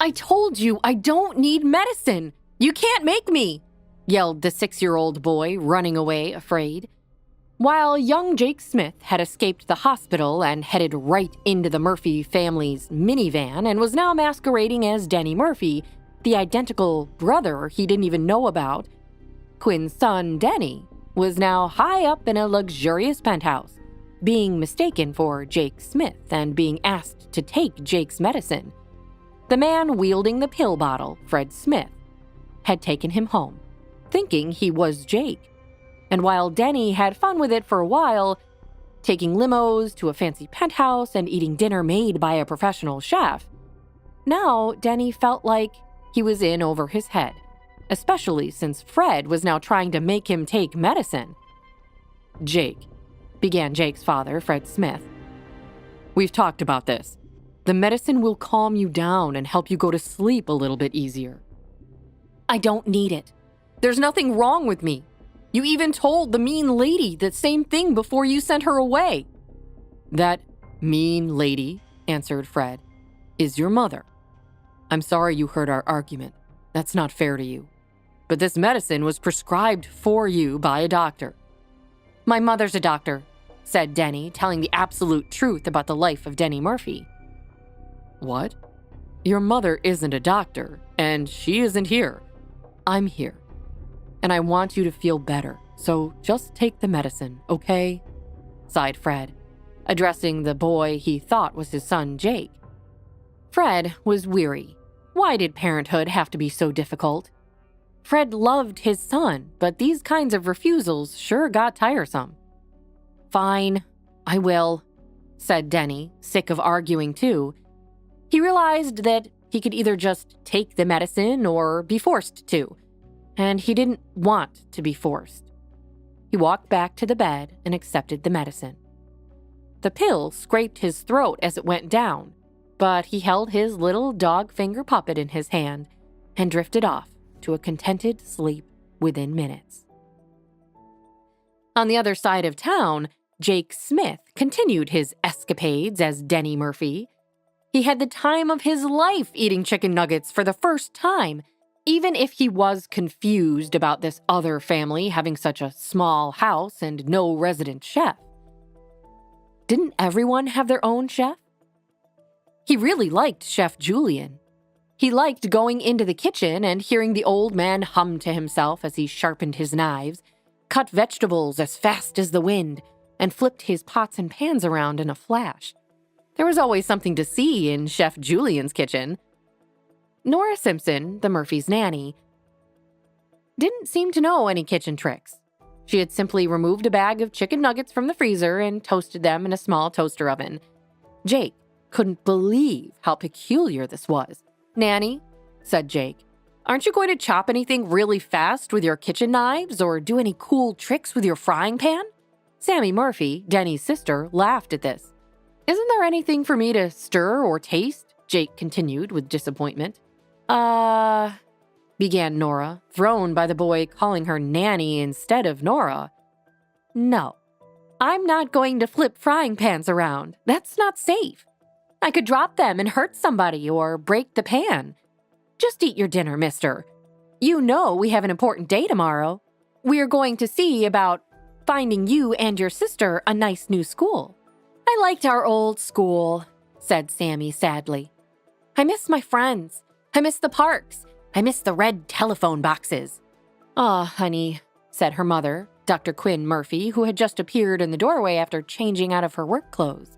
"I told you I don't need medicine! You can't make me!" yelled the 6-year-old boy, running away afraid. While young Jake Smith had escaped the hospital and headed right into the Murphy family's minivan and was now masquerading as Denny Murphy, the identical brother he didn't even know about, Quinn's son, Denny, was now high up in a luxurious penthouse, being mistaken for Jake Smith and being asked to take Jake's medicine. The man wielding the pill bottle, Fred Smith, had taken him home, thinking he was Jake. And while Denny had fun with it for a while, taking limos to a fancy penthouse and eating dinner made by a professional chef, now Denny felt like he was in over his head, especially since Fred was now trying to make him take medicine. "Jake," began Jake's father, Fred Smith, "we've talked about this. The medicine will calm you down and help you go to sleep a little bit easier." "I don't need it. There's nothing wrong with me. You even told the mean lady the same thing before you sent her away." "That mean lady," answered Fred, "is your mother. I'm sorry you heard our argument. That's not fair to you. But this medicine was prescribed for you by a doctor." "My mother's a doctor," said Denny, telling the absolute truth about the life of Denny Murphy. "What? Your mother isn't a doctor, and she isn't here. I'm here. And I want you to feel better, so just take the medicine, okay?" sighed Fred, addressing the boy he thought was his son, Jake. Fred was weary. Why did parenthood have to be so difficult? Fred loved his son, but these kinds of refusals sure got tiresome. "Fine, I will," said Denny, sick of arguing too. He realized that he could either just take the medicine or be forced to, and he didn't want to be forced. He walked back to the bed and accepted the medicine. The pill scraped his throat as it went down, but he held his little dog finger puppet in his hand and drifted off to a contented sleep within minutes. On the other side of town, Jake Smith continued his escapades as Denny Murphy. He had the time of his life eating chicken nuggets for the first time, even if he was confused about this other family having such a small house and no resident chef. Didn't everyone have their own chef? He really liked Chef Julian. He liked going into the kitchen and hearing the old man hum to himself as he sharpened his knives, cut vegetables as fast as the wind, and flipped his pots and pans around in a flash. There was always something to see in Chef Julian's kitchen. Nora Simpson, the Murphys' nanny, didn't seem to know any kitchen tricks. She had simply removed a bag of chicken nuggets from the freezer and toasted them in a small toaster oven. Jake couldn't believe how peculiar this was. "Nanny," said Jake, "aren't you going to chop anything really fast with your kitchen knives or do any cool tricks with your frying pan?" Sammy Murphy, Denny's sister, laughed at this. "Isn't there anything for me to stir or taste?" Jake continued with disappointment. Began Nora, thrown by the boy calling her Nanny instead of Nora. "No, I'm not going to flip frying pans around. That's not safe. I could drop them and hurt somebody or break the pan. Just eat your dinner, mister. You know we have an important day tomorrow. We're going to see about finding you and your sister a nice new school." "I liked our old school," said Sammy sadly. "I miss my friends. I miss the parks. I miss the red telephone boxes." "Aw, honey," said her mother, Dr. Quinn Murphy, who had just appeared in the doorway after changing out of her work clothes.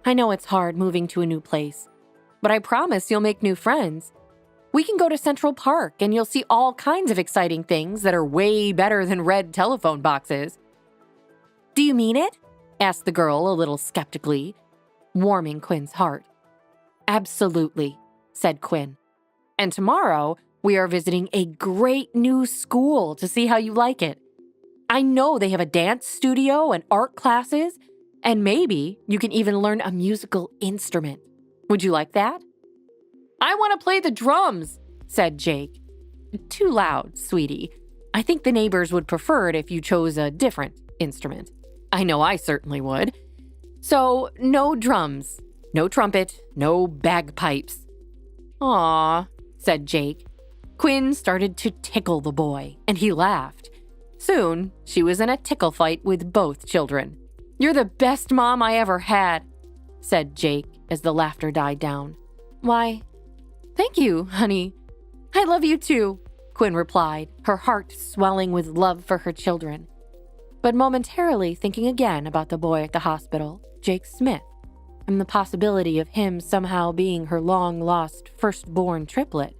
"I know it's hard moving to a new place, but I promise you'll make new friends. We can go to Central Park and you'll see all kinds of exciting things that are way better than red telephone boxes." "Do you mean it?" asked the girl a little skeptically, warming Quinn's heart. "Absolutely," said Quinn. "And tomorrow, we are visiting a great new school to see how you like it. I know they have a dance studio and art classes, and maybe you can even learn a musical instrument. Would you like that?" "I want to play the drums," said Jake. "Too loud, sweetie. I think the neighbors would prefer it if you chose a different instrument. I know I certainly would. So, no drums, no trumpet, no bagpipes. "Aw," said Jake. Quinn started to tickle the boy, and he laughed. Soon, she was in a tickle fight with both children. "You're the best mom I ever had," said Jake as the laughter died down. "Why, thank you, honey. I love you too," Quinn replied, her heart swelling with love for her children. But momentarily thinking again about the boy at the hospital, Jake Smith, and the possibility of him somehow being her long-lost firstborn triplet.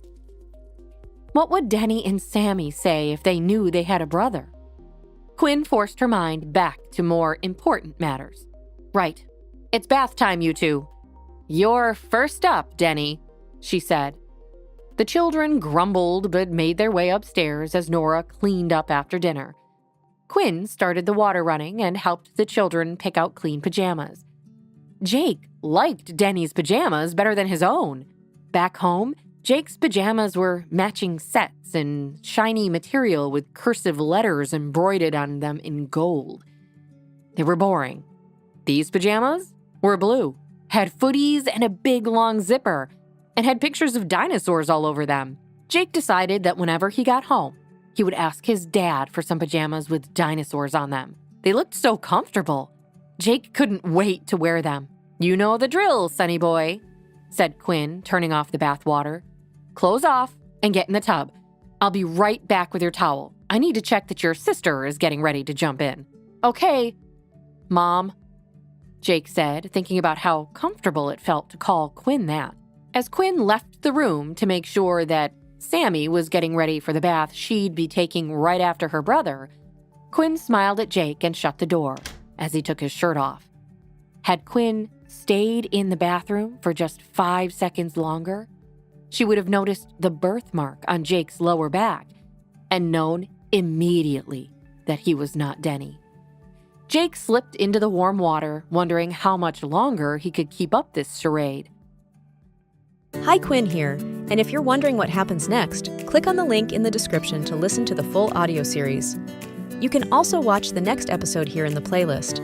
What would Denny and Sammy say if they knew they had a brother? Quinn forced her mind back to more important matters. "Right. It's bath time, you two. You're first up, Denny," she said. The children grumbled but made their way upstairs as Nora cleaned up after dinner. Quinn started the water running and helped the children pick out clean pajamas. Jake liked Denny's pajamas better than his own. Back home, Jake's pajamas were matching sets and shiny material with cursive letters embroidered on them in gold. They were boring. These pajamas were blue, had footies and a big long zipper, and had pictures of dinosaurs all over them. Jake decided that whenever he got home, he would ask his dad for some pajamas with dinosaurs on them. They looked so comfortable. Jake couldn't wait to wear them. "You know the drill, sonny boy," said Quinn, turning off the bath water. "Clothes off and get in the tub. I'll be right back with your towel. I need to check that your sister is getting ready to jump in." "Okay, Mom," Jake said, thinking about how comfortable it felt to call Quinn that. As Quinn left the room to make sure that Sammy was getting ready for the bath she'd be taking right after her brother, Quinn smiled at Jake and shut the door as he took his shirt off. Had Quinn stayed in the bathroom for just 5 seconds longer, she would have noticed the birthmark on Jake's lower back and known immediately that he was not Denny. Jake slipped into the warm water, wondering how much longer he could keep up this charade. Hi, Quinn here, and if you're wondering what happens next, click on the link in the description to listen to the full audio series. You can also watch the next episode here in the playlist.